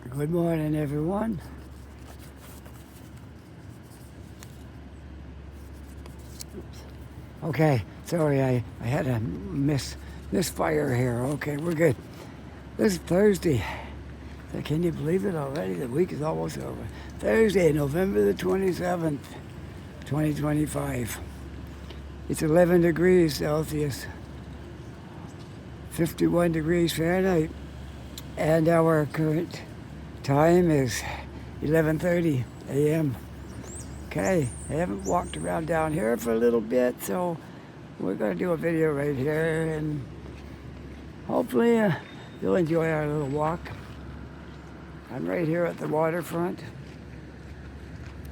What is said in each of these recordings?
Good morning, everyone. Okay, sorry, I had a misfire here. Okay, we're good. This is Thursday. So can you believe it already? The week is almost over. Thursday, November the 27th, 2025. It's 11 degrees Celsius, 51 degrees Fahrenheit, and our current time is 11:30 a.m. Okay, I haven't walked around down here for a little bit, so we're going to do a video right here, and hopefully you'll enjoy our little walk. I'm right here at the waterfront,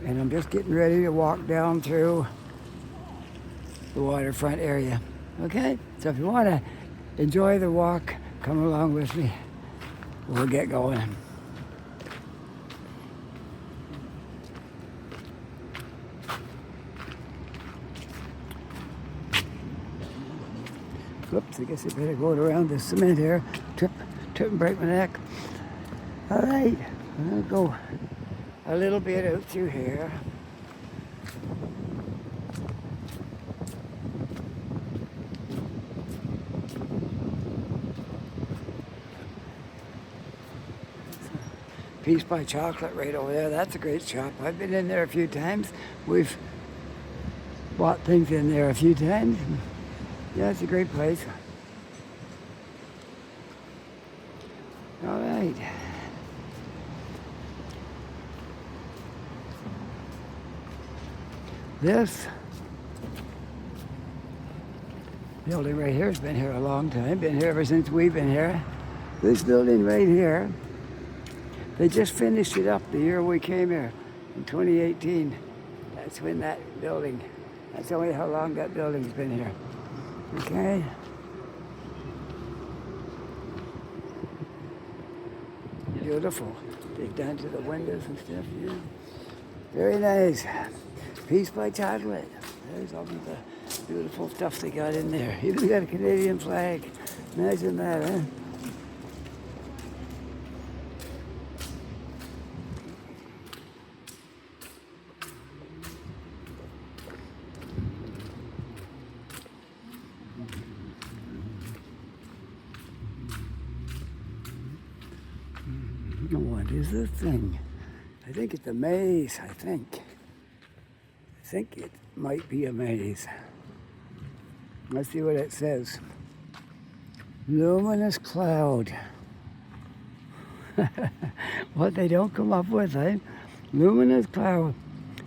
and I'm just getting ready to walk down through the waterfront area. Okay, so if you want to enjoy the walk, come along with me. We'll get going. Whoops, I guess I better go around the cement here. Trip and break my neck. All right, I'm gonna go a little bit out through here. Peace by Chocolate right over there. That's a great shop. I've been in there a few times. We've bought things in there a few times. Yeah, it's a great place. All right. This building right here has been here a long time. Been here ever since we've been here. This building right here, they just finished it up the year we came here in 2018. That's when that building, that's only how long that building's been here. Okay. Beautiful. Dig down to the windows and stuff, yeah. Very nice. Peace by Chocolate. There's all of the beautiful stuff they got in there. Even got a Canadian flag. Imagine that, huh? What is this thing? I think it's a maze, I think it might be a maze. Let's see what it says. Luminous cloud. What they don't come up with, eh? Luminous cloud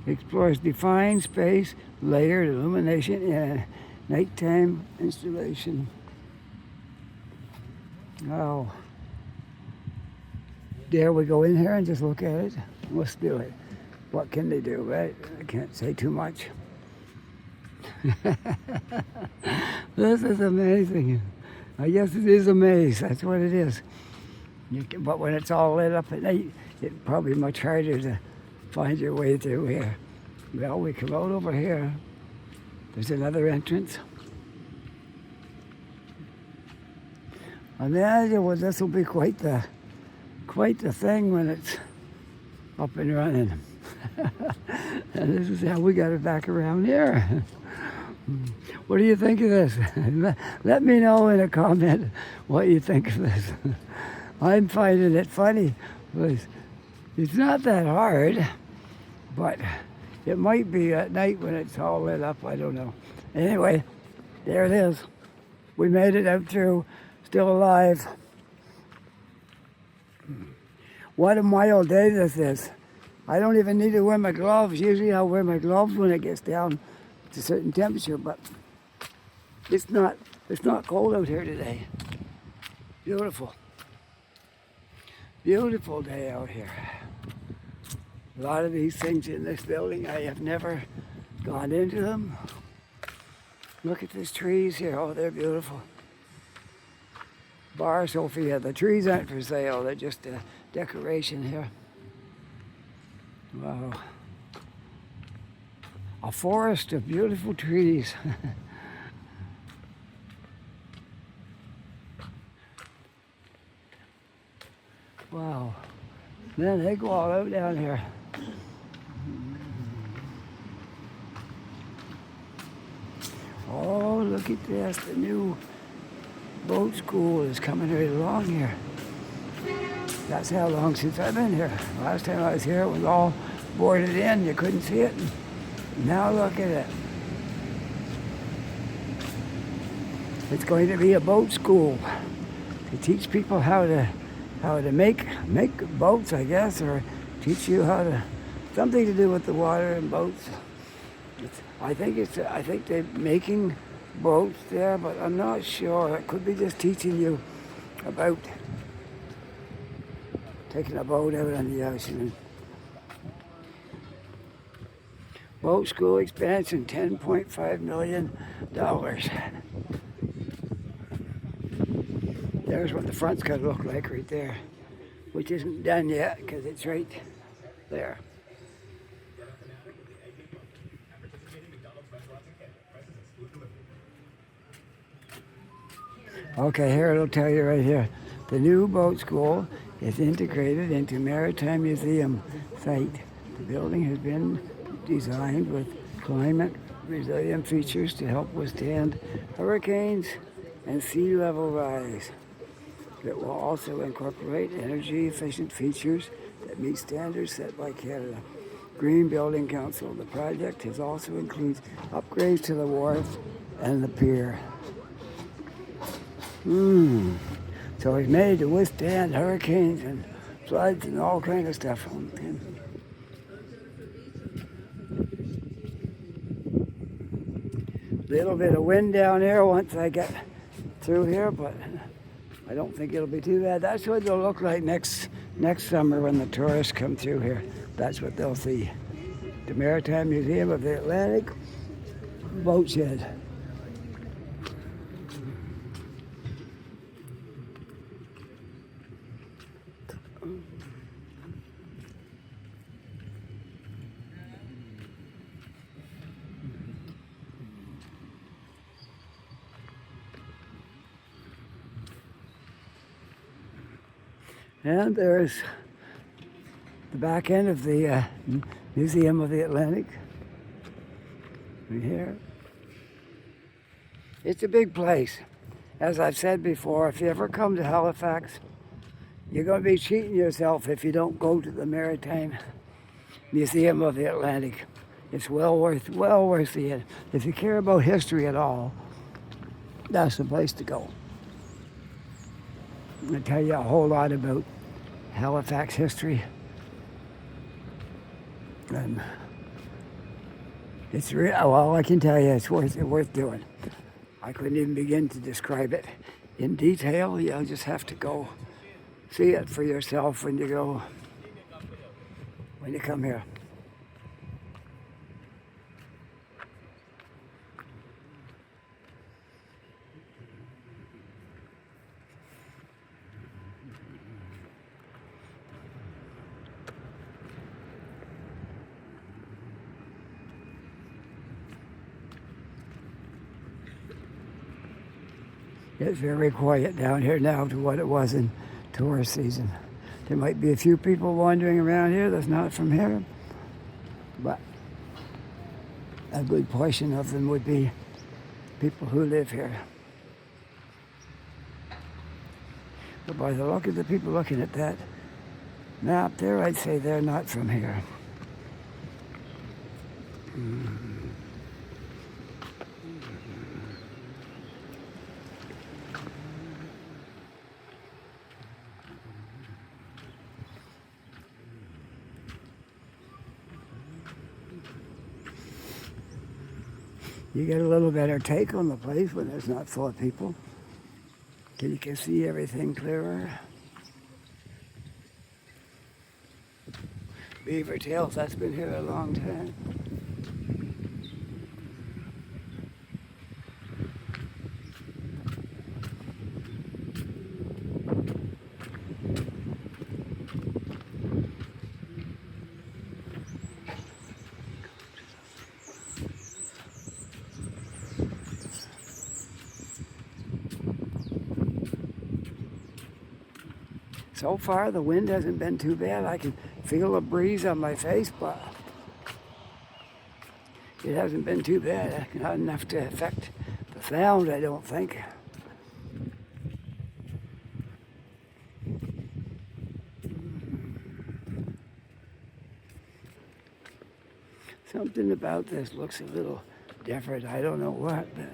explores defined space, layered illumination in a nighttime installation. Oh. Dare we go in here and just look at it? Let's do it. What can they do, right? I can't say too much. This is amazing. I guess it is a maze. That's what it is. But when it's all lit up at night, it's probably much harder to find your way through here. Well, we come out over here. There's another entrance. Imagine, well, this will be quite the thing when it's up and running. And this is how we got it back around here. What do you think of this? Let me know in a comment what you think of this. I'm finding it funny. It's not that hard, but it might be at night when it's all lit up. I don't know. Anyway, there it is. We made it out through, still alive. What a mild day this is. I don't even need to wear my gloves. Usually I'll wear my gloves when it gets down to a certain temperature, but it's not cold out here today. Beautiful. Beautiful day out here. A lot of these things in this building, I have never gone into them. Look at these trees here. Oh, they're beautiful. Bar Sophia. The trees aren't for sale. They're just a decoration here. Wow. A forest of beautiful trees. Wow. Then they go all out down here. Oh, look at this. The new boat school is coming right along here. That's how long since I've been here. Last time I was here, it was all boarded in. You couldn't see it. Now look at it. It's going to be a boat school to teach people how to make boats, I guess, or teach you how to something to do with the water and boats. I think they're making boats there, but I'm not sure. It could be just teaching you about taking a boat out on the ocean. Boat school expansion, $10.5 million. There's what the front's going to look like right there, which isn't done yet because it's right there. Okay, here it'll tell you right here. The new boat school is integrated into Maritime Museum site. The building has been designed with climate resilient features to help withstand hurricanes and sea level rise. It will also incorporate energy efficient features that meet standards set by Canada Green Building Council. The project has also includes upgrades to the wharf and the pier. So it's made to withstand hurricanes and floods and all kind of stuff. Little bit of wind down here once I get through here, but I don't think it'll be too bad. That's what it'll look like next summer when the tourists come through here. That's what they'll see. The Maritime Museum of the Atlantic boat shed. And there's the back end of the Museum of the Atlantic. Right here. It's a big place. As I've said before, if you ever come to Halifax, you're going to be cheating yourself if you don't go to the Maritime Museum of the Atlantic. It's well worth seeing. If you care about history at all, that's the place to go. I'm going to tell you a whole lot about Halifax history. And it's real. Well, I can tell you it's worth doing. I couldn't even begin to describe it in detail. You'll just have to go see it for yourself when you come here. It's very quiet down here now to what it was in tourist season. There might be a few people wandering around here that's not from here, but a good portion of them would be people who live here. But by the look of the people looking at that map there, I'd say they're not from here. You get a little better take on the place when it's not full of people. You can see everything clearer. Beaver tails, that's been here a long time. So far, the wind hasn't been too bad. I can feel a breeze on my face, but it hasn't been too bad. Not enough to affect the sound, I don't think. Something about this looks a little different. I don't know what, but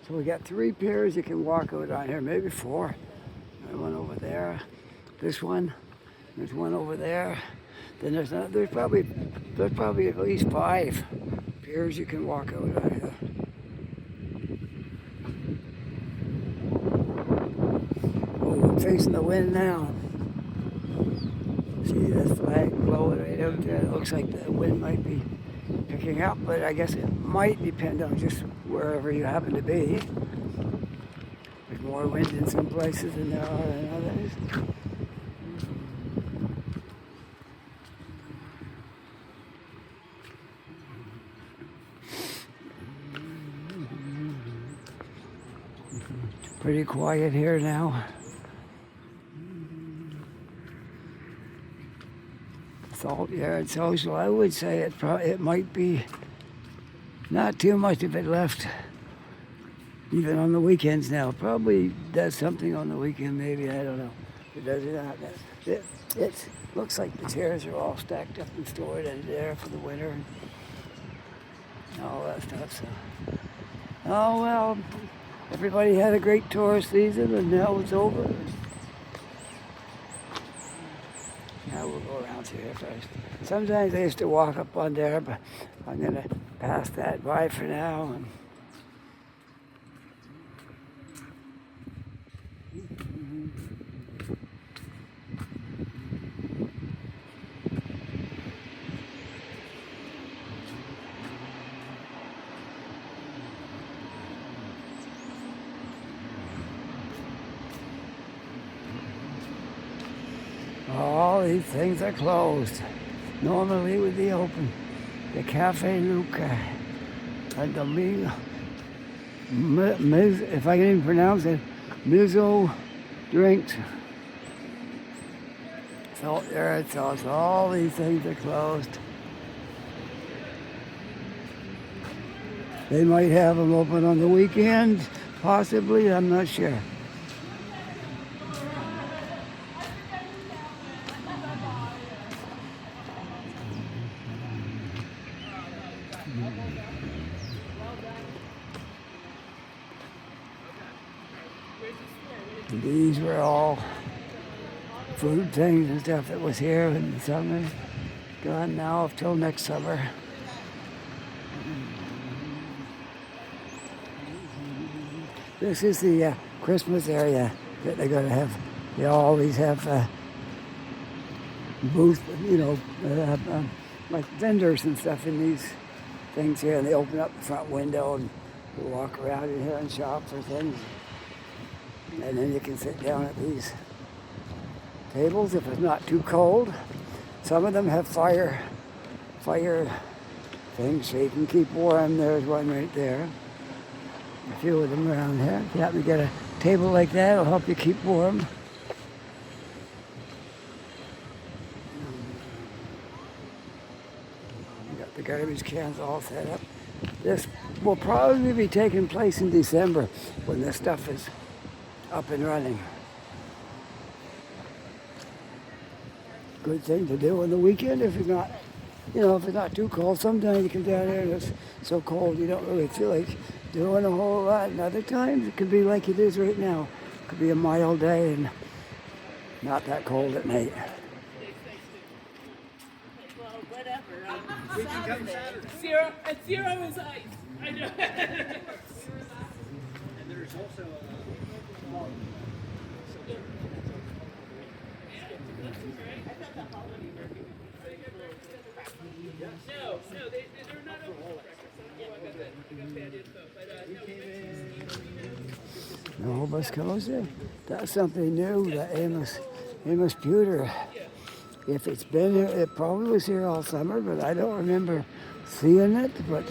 so we got 3 piers you can walk out on here, maybe 4. There's one over there. This one. There's one over there. Then there's probably at least 5 piers you can walk out on here. Oh, I'm facing the wind now. See this flag blowing right out there? It looks like the wind might be picking up, but I guess it might depend on just wherever you happen to be. There's more wind in some places than there are in others. Pretty quiet here now. Salt Yard Social, I would say it might be not too much if it left even on the weekends now. Probably does something on the weekend, maybe, I don't know. It does it not. It looks like the chairs are all stacked up and stored in there for the winter and all that stuff. So, oh well, everybody had a great tourist season and now it's over. Now we'll go around through here first. Sometimes I used to walk up on there, but I'm going to pass that by for now. And all these things are closed. Normally would be open. The Cafe Luca and the if I can even pronounce it, Mizo drinks. Salt Yard Sauce. All these things are closed. They might have them open on the weekend, possibly. I'm not sure. These were all food things and stuff that was here in the summer. Gone now till next summer. This is the Christmas area that they're going to have. They always have booths, like vendors and stuff in these things here. And they open up the front window and you walk around in here and shop for things. And then you can sit down at these tables if it's not too cold. Some of them have fire things so you can keep warm. There's one right there. A few of them around here. If you happen to get a table like that, it'll help you keep warm. You got the garbage cans all set up. This will probably be taking place in December when this stuff is up and running. Good thing to do on the weekend if it's not, if it's not too cold. Sometimes you come down here and it's so cold you don't really feel like doing a whole lot. And other times it could be like it is right now. It could be a mild day and not that cold at night. Well, whatever. We can come Saturday. Zero is ice. I know. And there's also No, they're not open for breakfast. I got bad info, but no. The whole bus closed there. That's something new, the Amos Pewter. If it's been here, it probably was here all summer, but I don't remember seeing it. But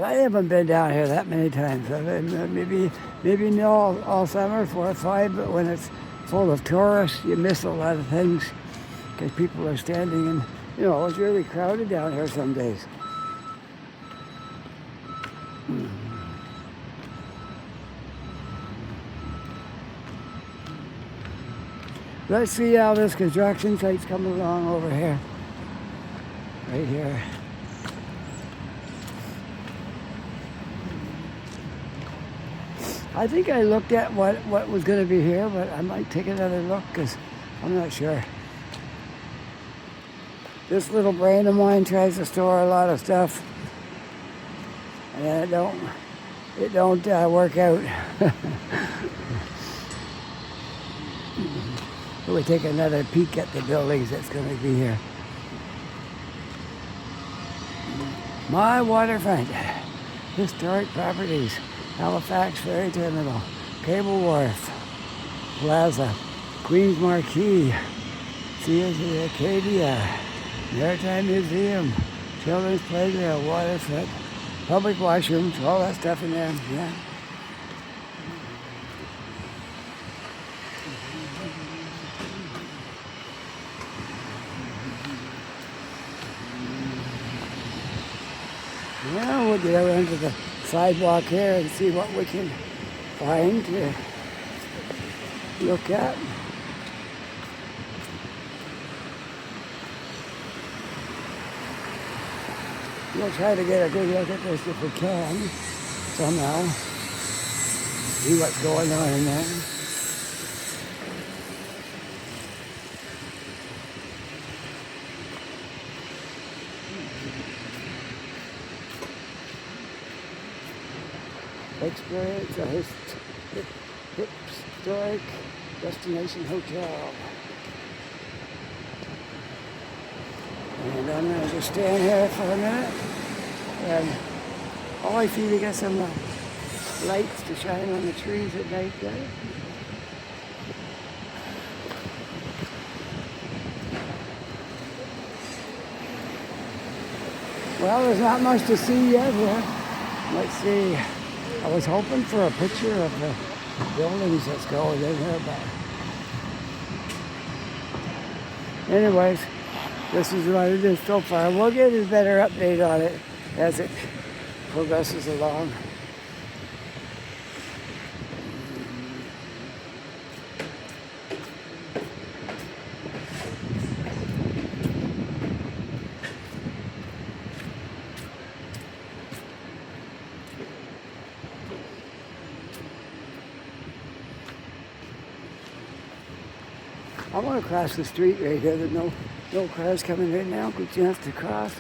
I haven't been down here that many times. I've been, maybe not all summer, 4 or 5, but when it's full of tourists, you miss a lot of things because people are standing and, it's really crowded down here some days. Let's see how this construction site's coming along over here. Right here. I think I looked at what was going to be here, but I might take another look because I'm not sure. This little brain of mine tries to store a lot of stuff, and it don't work out. We'll take another peek at the buildings that's going to be here. My Waterfront, historic properties, Halifax Ferry Terminal, Cable Wharf, Plaza, Queen's Marquee, Theatre Acadia, Maritime Museum, Children's Playground, Waterfront, public washrooms, all that stuff in there, yeah. Well, we'll get around to the sidewalk here and see what we can find to look at. We'll try to get a good look at this if we can, somehow. See what's going on in there. Experience a historic destination hotel. And I'm going to just stand here for a minute and all I see to get some lights to shine on the trees at night there. Well, there's not much to see yet here. Let's see. I was hoping for a picture of the buildings that's going in here, but anyways, this is what it is so far. We'll get a better update on it as it progresses along. I want to cross the street right here. There's no cars coming right now. Good chance to cross.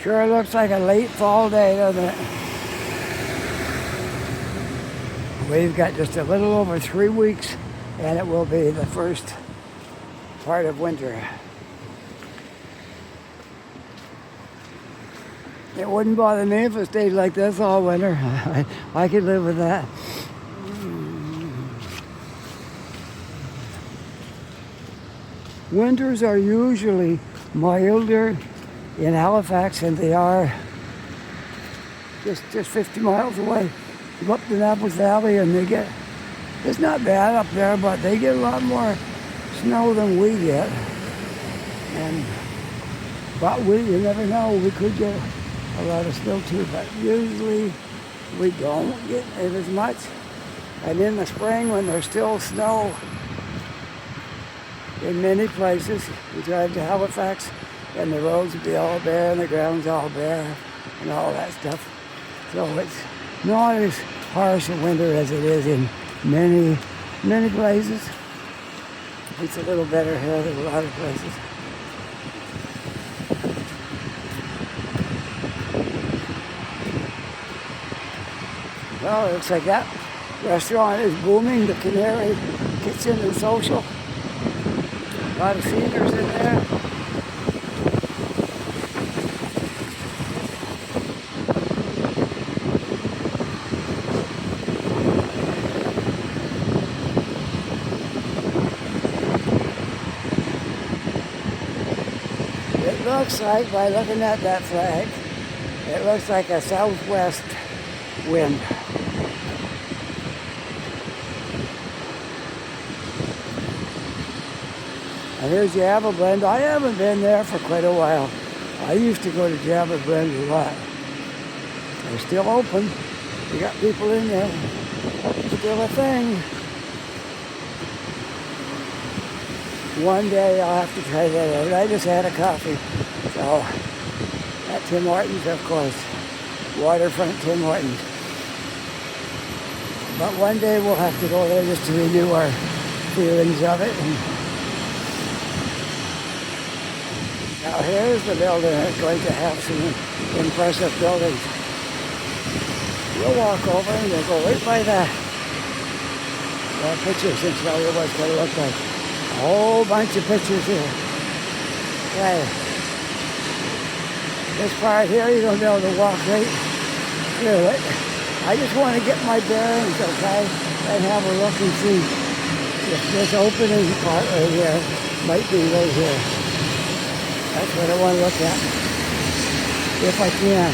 Sure looks like a late fall day, doesn't it? We've got just a little over 3 weeks and it will be the first part of winter. It wouldn't bother me if it stayed like this all winter. I could live with that. Winters are usually milder in Halifax than they are just 50 miles away. You go up the Naples Valley and it's not bad up there, but they get a lot more snow than we get. But you never know, we could get a lot of snow too, but usually we don't get it as much. And in the spring when there's still snow in many places, we drive to Halifax and the roads will be all bare and the ground's all bare and all that stuff. So not as harsh a winter as it is in many, many places. It's a little better here than a lot of places. Well, it looks like that restaurant is booming, the Canary Kitchen and Social. A lot of seniors in there. It looks like, by looking at that flag, it looks like a southwest wind. And here's Java Blend. I haven't been there for quite a while. I used to go to Java Blend a lot. They're still open. You got people in there. Still a thing. One day I'll have to try that out. I just had a coffee. So, at Tim Hortons, of course. Waterfront Tim Hortons. But one day we'll have to go there just to renew our feelings of it. And now here's the building that's going to have some impressive buildings. You'll walk over and you'll go right by that picture, since you know what's going to look like. A whole bunch of pictures here. Okay. This part here, you're going to be able to walk right through it. I just want to get my bearings, okay, and have a look and see if this opening part right here might be right here. That's what I want to look at. If I can.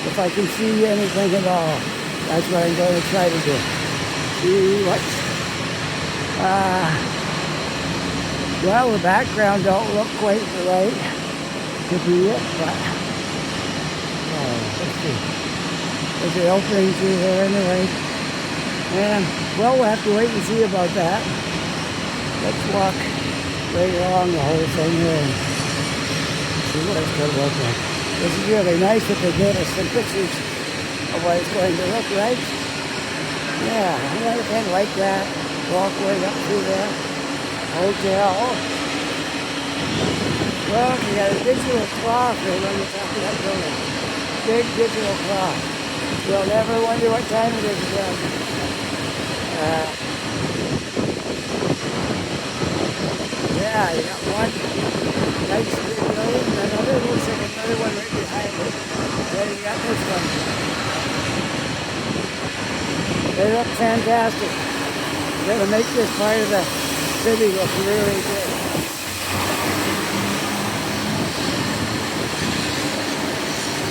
If I can see anything at all. That's what I'm going to try to do. See what's... well, the background don't look quite right to be it, but... let's see. There's an opening through there anyway. And, well, we'll have to wait and see about that. Let's walk right along the whole thing here and see what it's going to look like. This is really nice that they gave us some pictures of what it's going to look like. Yeah, I kind of like that. Walk way up through there. Hotel. Well, you got a digital clock right on the top of that building. Big digital clock. You'll never wonder what time it is again. Yeah, you got one nice big building, and another looks like another one right behind it. Then you got this one. They look fantastic. They're going to make this part of the city look really good.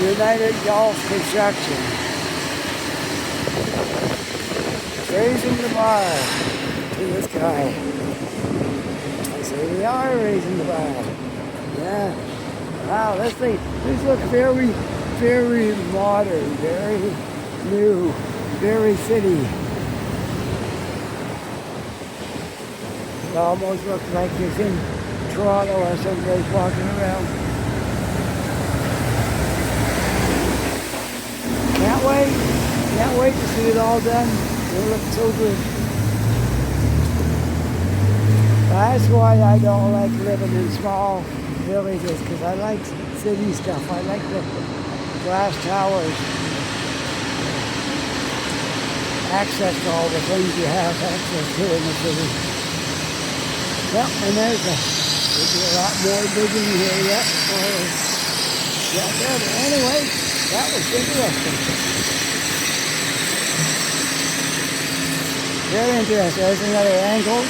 United Golf Construction. Raising the bar to the sky. I say we are raising the bar. Yeah. Wow, this looks very, very modern, very new, very city. It almost looks like it's in Toronto or someplace walking around. Can't wait to see it all done. It looks so good. That's why I don't like living in small villages, because I like city stuff. I like the glass towers. Access to all the things you have access to in the city. Yep, and there's a lot more digging here yet. Yeah, there. But anyway, that was interesting. Very interesting. There's another angle.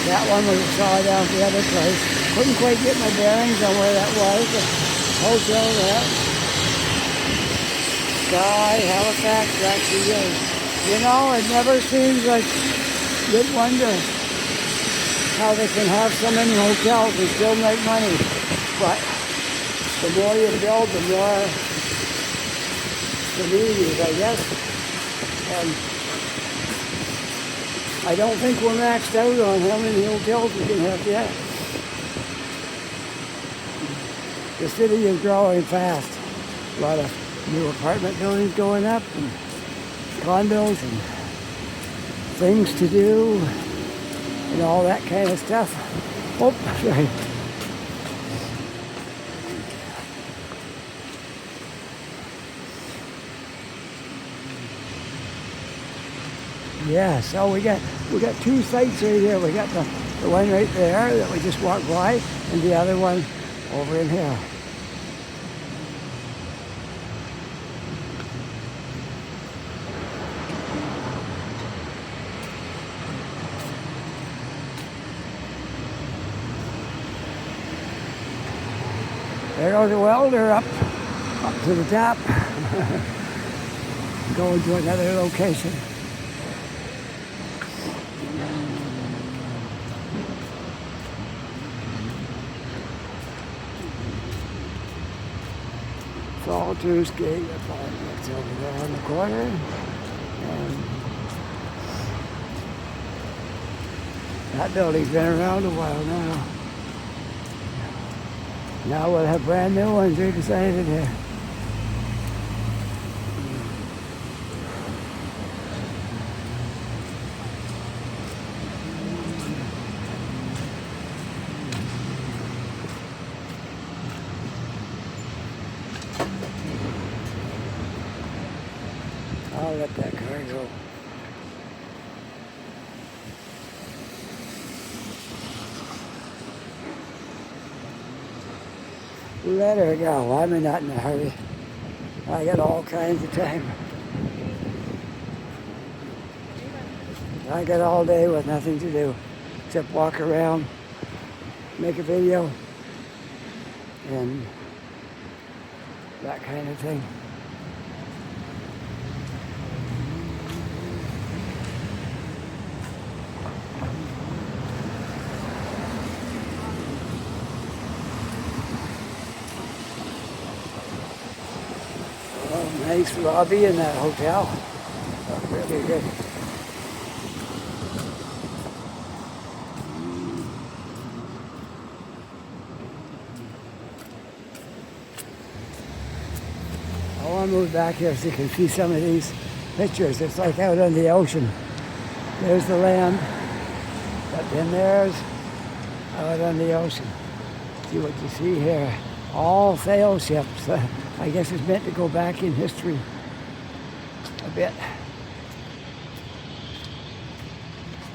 That one we saw down the other place. Couldn't quite get my bearings on where that was. The hotel there. Sky, Halifax, that's the year. You know, it never seems like you'd wonder how they can have so many hotels and still make money. But the more you build, the more communities, I guess. And I don't think we're maxed out on how many hotels we can have yet. The city is growing fast. A lot of new apartment buildings going up and condos and things to do and all that kind of stuff. Oh, sorry. Yeah, so we got two sites right here. We got the one right there that we just walked by, and the other one over in here. There goes the welder up to the top. Going to another location. Salters Gate Apartments over there on the corner. And that building's been around a while now. Now we'll have brand new ones, we decided here. I'll let that car go. Let her go. I'm not in a hurry. I got all kinds of time. I got all day with nothing to do except walk around, make a video, and that kind of thing. Nice lobby in that hotel. Really good. I want to move back here so you can see some of these pictures. It's like out on the ocean. There's the land, but then there's out on the ocean. See what you see here. All sail ships. I guess it's meant to go back in history a bit.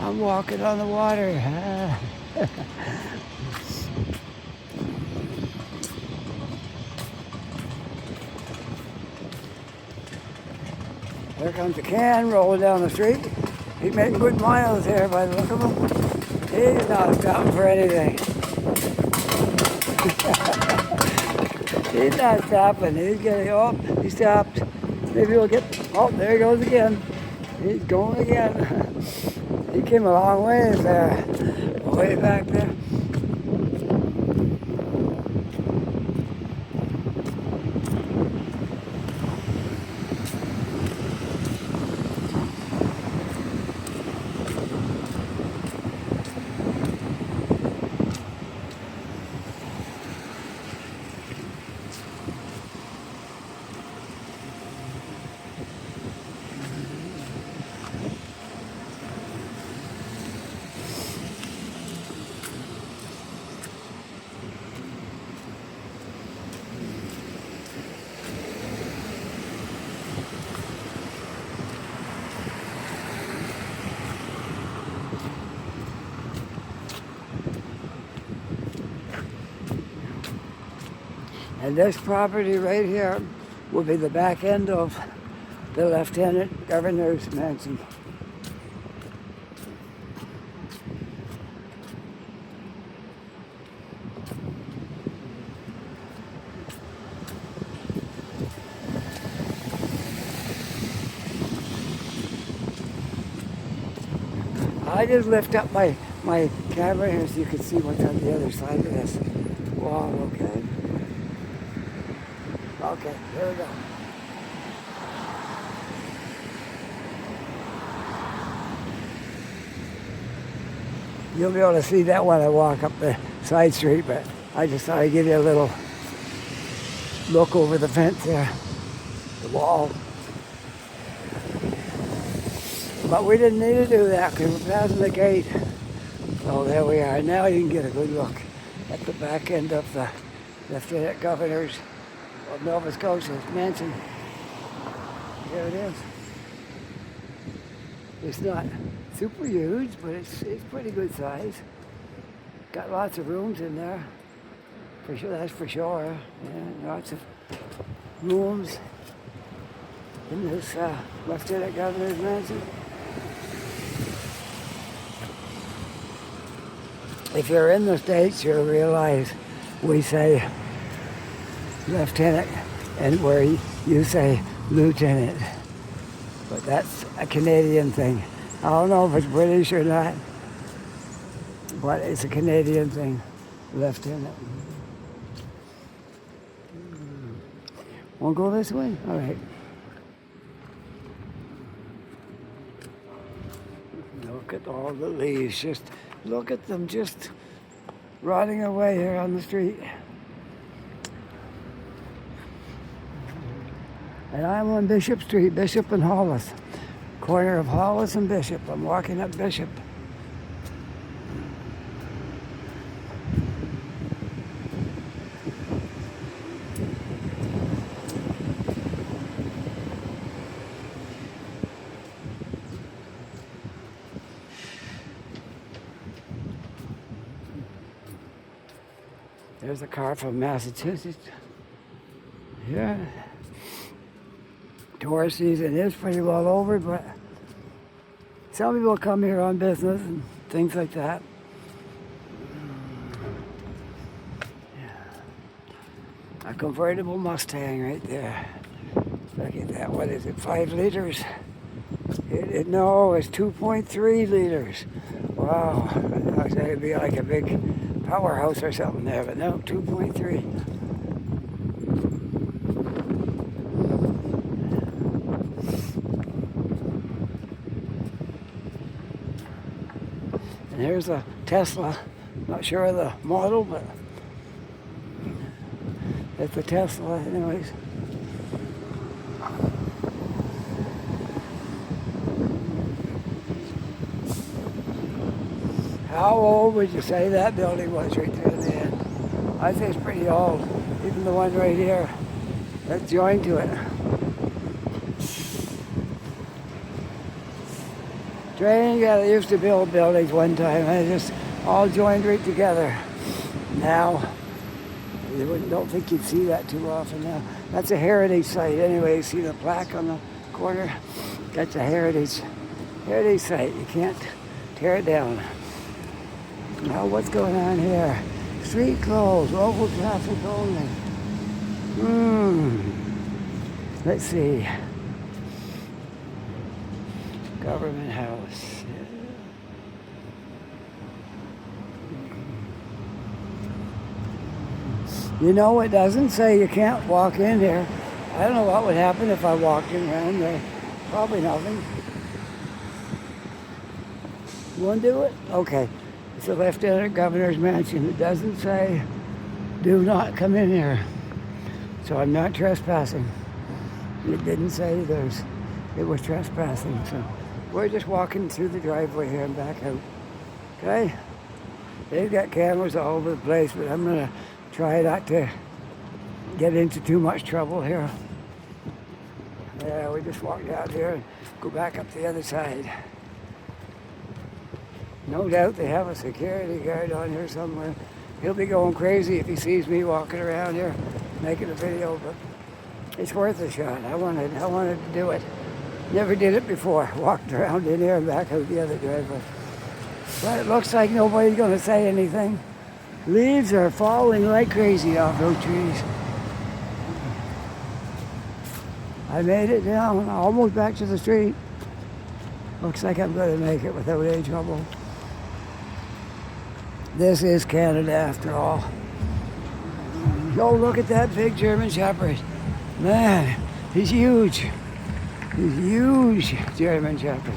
I'm walking on the water. There comes a can rolling down the street. He's making good miles here by the look of him. He's not stopping for anything. He's not stopping. He's getting up. He stopped. Maybe we'll get. Oh, there he goes again. He's going again. He came a long ways there. Way back there. And this property right here will be the back end of the Lieutenant Governor's mansion. I just lift up my camera here so you can see what's on the other side of this wall, okay? Okay, here we go. You'll be able to see that when I walk up the side street, but I just thought I'd give you a little look over the fence there, the wall. But we didn't need to do that because we're passing the gate. So there we are. Now you can get a good look at the back end of the Lieutenant Governor's of Nova Scotia's mansion. There it is. It's not super huge, but it's pretty good size. Got lots of rooms in there. For sure, that's for sure. Yeah, lots of rooms in this Lieutenant Governor's mansion. If you're in the States, you'll realize we say lieutenant and where you say lieutenant. But that's a Canadian thing. I don't know if it's British or not, but it's a Canadian thing, lieutenant. Won't go this way? All right. Look at all the leaves. Just look at them just rotting away here on the street. And I'm on Bishop Street, Bishop and Hollis. Corner of Hollis and Bishop. I'm walking up Bishop. There's a car from Massachusetts. Yeah. Tourist season is pretty well over, but some people come here on business and things like that. Yeah. A convertible Mustang right there. Look at that. What is it? 5 liters? No, it's 2.3 liters. Wow. I was it'd be like a big powerhouse or something there, but no, 2.3. And here's a Tesla. Not sure of the model, but it's a Tesla anyways. How old would you say that building was right there at the end? I think it's pretty old. Even the one right here that's joined to it. Strange, yeah, they used to build buildings one time and they just all joined right together. Now, don't think you'd see that too often now. That's a heritage site anyway. See the plaque on the corner? That's a heritage site. You can't tear it down. Now what's going on here? Street closed, local traffic only. Let's see. Government House. You know, it doesn't say you can't walk in here. I don't know what would happen if I walked in around there. Probably nothing. You want to do it? Okay. It's the Lieutenant Governor's mansion. It doesn't say, do not come in here. So I'm not trespassing. It didn't say it was trespassing. So we're just walking through the driveway here and back out. Okay? They've got cameras all over the place, but I'm going to try not to get into too much trouble here. Yeah, we just walk down here and go back up the other side. No doubt they have a security guard on here somewhere. He'll be going crazy if he sees me walking around here making a video, but it's worth a shot. I wanted to do it. Never did it before. Walked around in here and back out the other driveway. But it looks like nobody's going to say anything. Leaves are falling like crazy off those trees. I made it down, almost back to the street. Looks like I'm going to make it without any trouble. This is Canada after all. Go look at that big German Shepherd. Man, he's huge. He's huge, German Shepherd.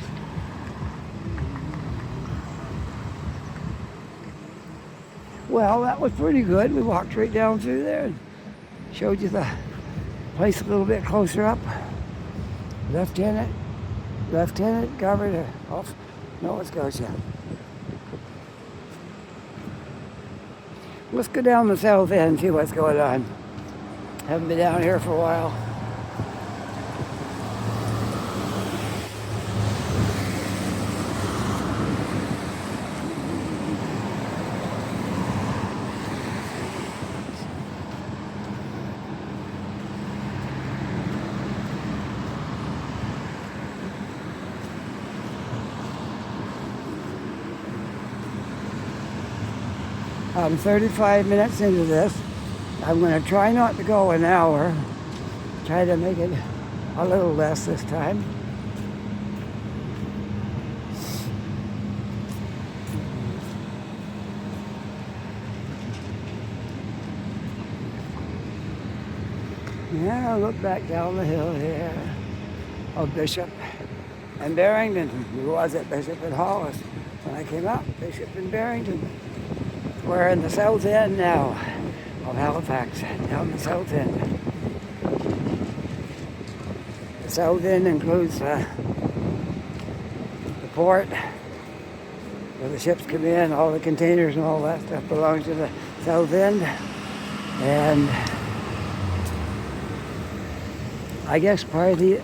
Well, that was pretty good. We walked right down through there. showed you the place a little bit closer up. Lieutenant Governor of Nova Scotia. Let's go down the south end and see what's going on. Haven't been down here for a while. I'm 35 minutes into this. I'm going to try not to go an hour. Try to make it a little less this time. Yeah, look back down the hill here of Bishop and Barrington. We was at Bishop and Hollis when I came up. Bishop and Barrington. We're in the south end now of Halifax, down the south end. The south end includes the port where the ships come in, all the containers and all that stuff belongs to the south end. And I guess probably a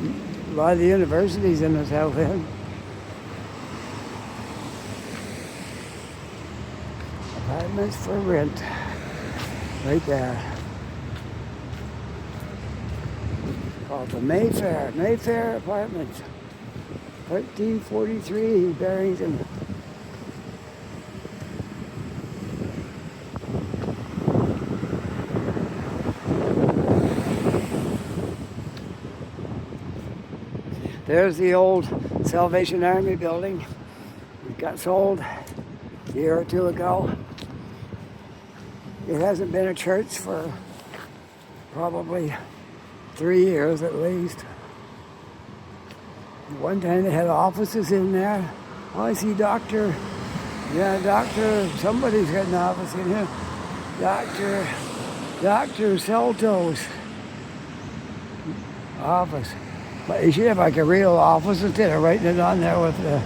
lot of the universities in the south end. Apartments for rent, right there. Called the Mayfair Apartments, 1343 Barrington. There's the old Salvation Army building. It got sold a year or two ago. It hasn't been a church for probably 3 years at least. One time they had offices in there. Oh, I see Doctor, somebody's got an office in here. Dr. Celto's office. But you should have like a real office instead of writing it on there with the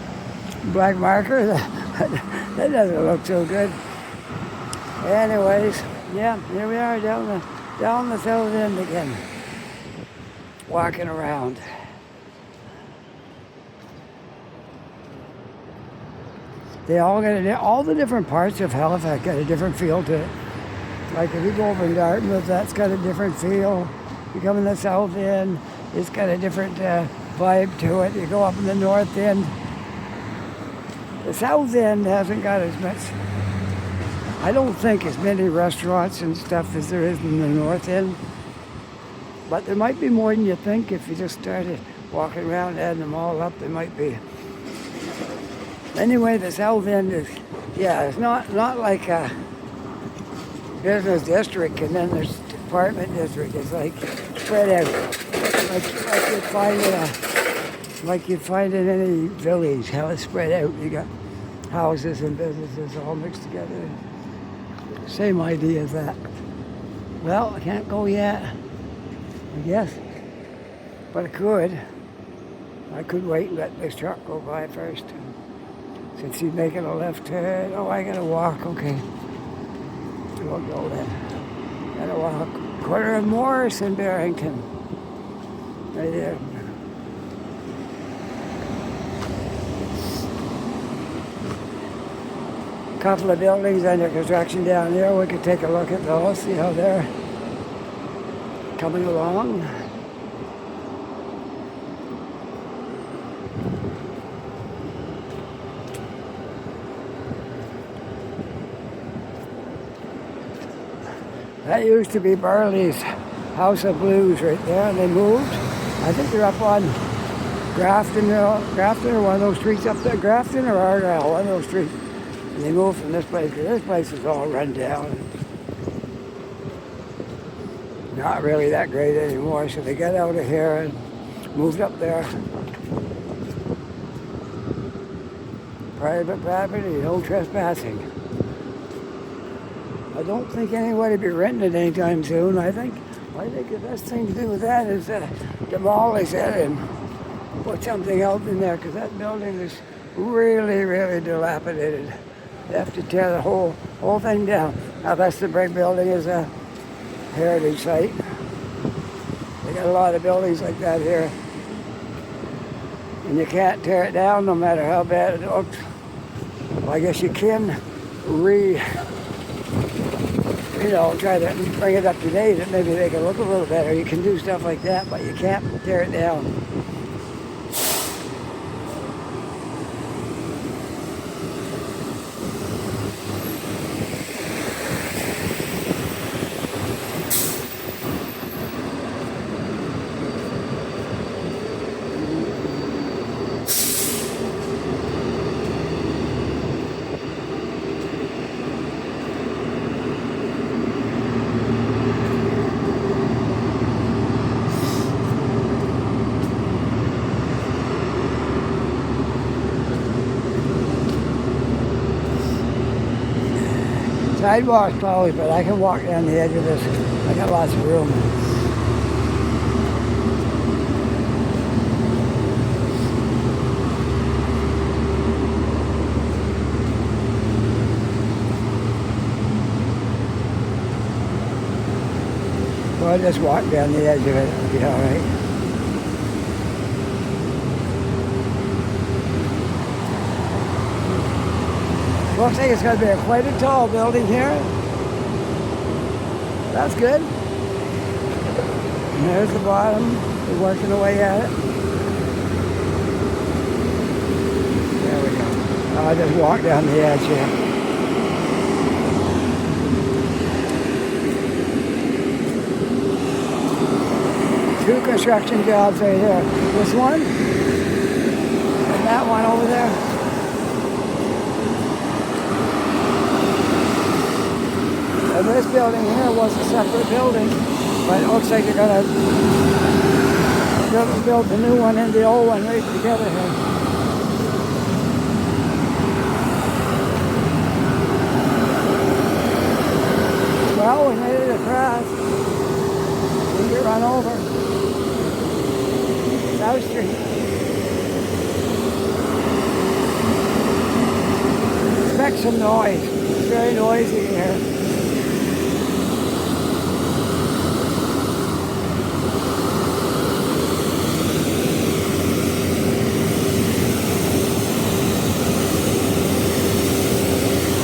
black marker. That doesn't look so good. Anyways, yeah, here we are down the south end again, walking around. They all the different parts of Halifax got a different feel to it. Like if you go over in Dartmouth, that's got a different feel. You come in the south end, it's got a different vibe to it. You go up in the north end, the south end hasn't got as much. I don't think as many restaurants and stuff as there is in the north end. But there might be more than you think if you just started walking around, adding them all up, there might be. Anyway, the south end is, it's not like a business district and then there's apartment district. It's like spread out. Like you'd find in any village, how it's spread out. You got houses and businesses all mixed together. Same idea as that. Well, I can't go yet, I guess, but I could. I could wait and let this truck go by first. Since he's making a left turn, I gotta walk, okay. I won't go then. Gotta walk. Corner of Morris and Barrington. Right there. Couple of buildings under construction down there. We could take a look at those, see how they're coming along. That used to be Burley's House of Blues right there, and they moved. I think they're up on Grafton or one of those streets up there. Grafton or Argyle, one of those streets. And they moved from this place, because this place is all run down. Not really that great anymore, so they got out of here and moved up there. Private property, no trespassing. I don't think anybody will be renting it anytime soon. I think I think the best thing to do with that is demolish it and put something else in there, because that building is really, really dilapidated. They have to tear the whole thing down. Now that's the brick building is a heritage site. They got a lot of buildings like that here. And you can't tear it down no matter how bad it looks. Well, I guess you can try to bring it up to date and maybe make it look a little better. You can do stuff like that, but you can't tear it down. Sidewalk's closed, but I can walk down the edge of this. I got lots of room. So I'll just walk down the edge of it. It'll be all right. Looks like it's going to be quite a tall building here. That's good. And there's the bottom. We're working away at it. There we go. I'll just walk down the edge here. Two construction jobs right here. This one and that one over there. And this building here was a separate building, but it looks like they're going to build the new one and the old one right together here. Well, we made it across. We get run over. South Street. Expect some noise. It's very noisy here.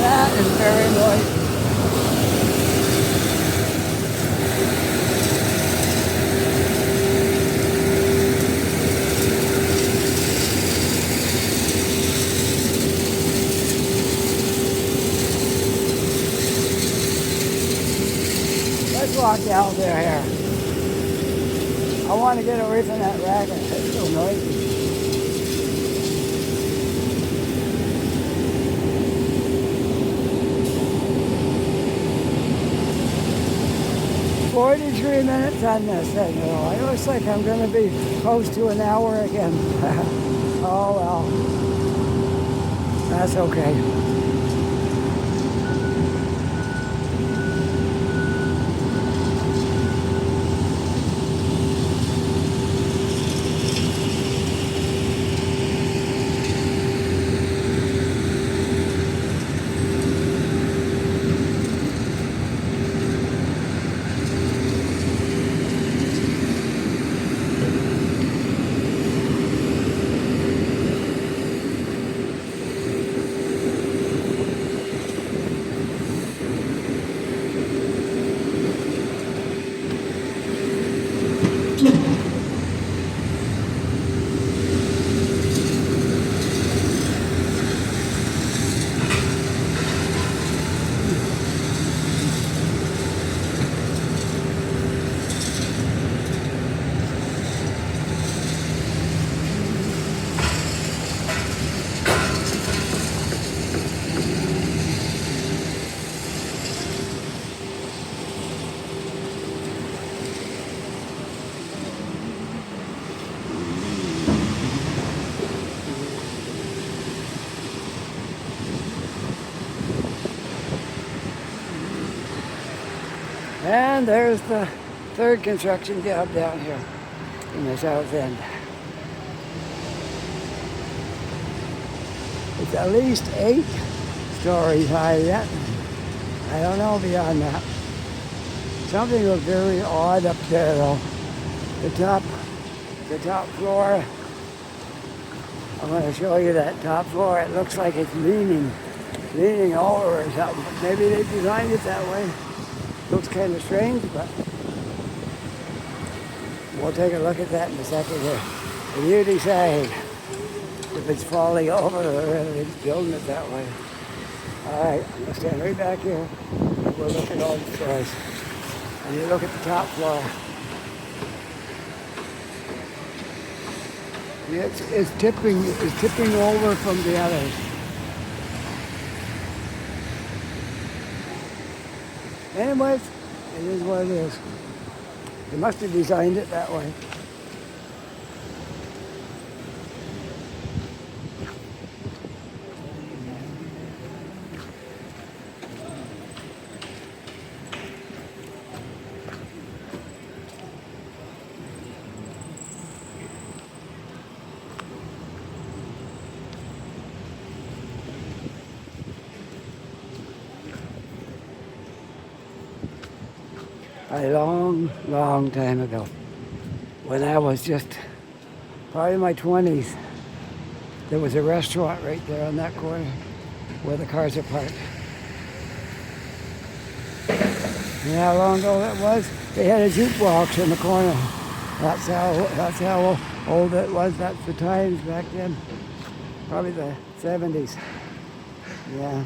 That is very noisy. Let's walk down there here. I want to get away from that racket. It's so noisy. "43 minutes on this signal. It looks like I'm going to be close to an hour again." Oh well. That's okay. And there's the third construction job down here in the south end. It's at least 8 stories high yet. I don't know beyond that. Something was very odd up there though. The top floor. I'm going to show you that top floor. It looks like it's leaning over or something. Maybe they designed it that way. Looks kind of strange, but we'll take a look at that in a second here. And you decide if it's falling over or whether it's building it that way. All right, I'm going to stand right back here. We'll look at all the floors. And you look at the top floor. It's tipping over from the others. Anyways, it is what it is. They must have designed it that way. A long time ago, when I was just probably in my 20s, there was a restaurant right there on that corner where the cars are parked. You know how long ago that was? They had a jukebox in the corner. That's how old it was. That's the times back then. Probably the 70s. Yeah.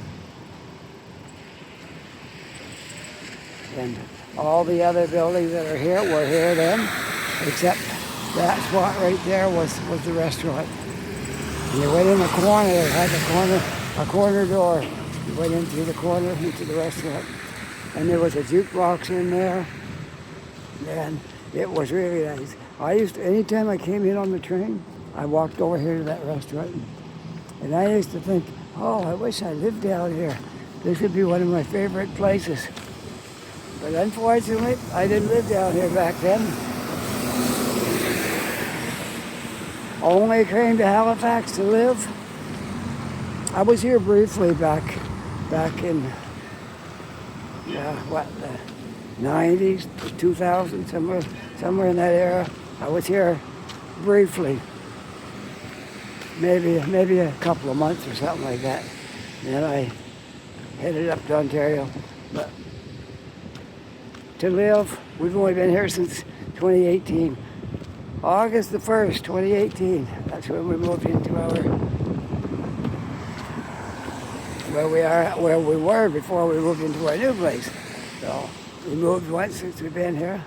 And all the other buildings that are here were here then, except that spot right there was the restaurant. And you went in the corner, it had a corner door. You went in through the corner into the restaurant. And there was a jukebox in there. And it was really nice. Anytime I came in on the train, I walked over here to that restaurant. And I used to think, oh, I wish I lived down here. This would be one of my favorite places. But unfortunately, I didn't live down here back then. Only came to Halifax to live. I was here briefly back in the 90s, 2000, somewhere in that era. I was here briefly, maybe a couple of months or something like that. Then I headed up to Ontario. But to live, we've only been here since 2018. August the 1st, 2018. That's when we moved into where we were before we moved into our new place. So we moved once since we've been here.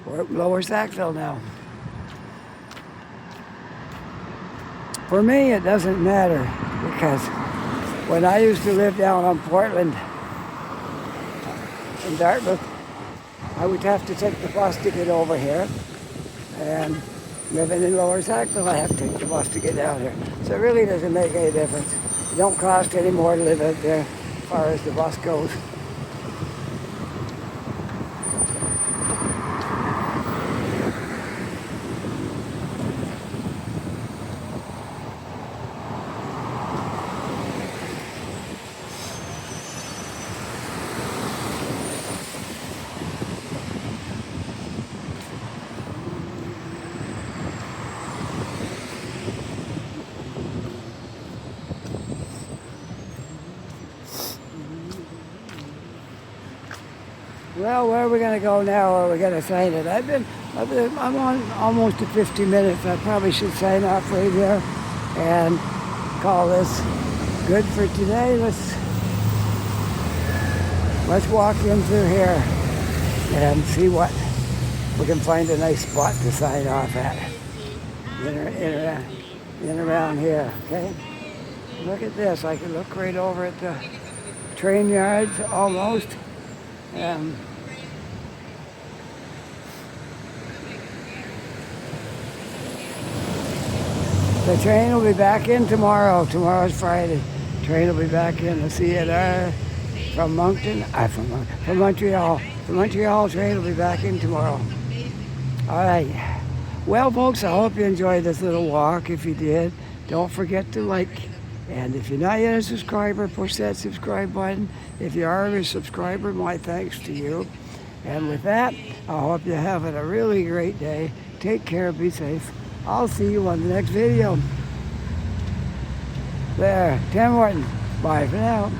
We're at Lower Sackville now. For me, it doesn't matter because when I used to live down on Portland in Dartmouth, I would have to take the bus to get over here, and living in Lower Sackville, I have to take the bus to get down here. So it really doesn't make any difference. It don't cost any more to live out there as far as the bus goes. Well, where are we going to go now? Or are we going to sign it? I'm on almost to 50 minutes. I probably should sign off right here and call this good for today. Let's walk in through here and see what we can find a nice spot to sign off at in around here. Okay. Look at this. I can look right over at the train yards almost. The train will be back in tomorrow. Tomorrow's Friday. Train will be back in. The CNR from Moncton, from Montreal. The Montreal train will be back in tomorrow. All right. Well, folks, I hope you enjoyed this little walk. If you did, don't forget to like. And if you're not yet a subscriber, push that subscribe button. If you are a subscriber, my thanks to you. And with that, I hope you're having a really great day. Take care, be safe. I'll see you on the next video. There, Tim Morton. Bye for now.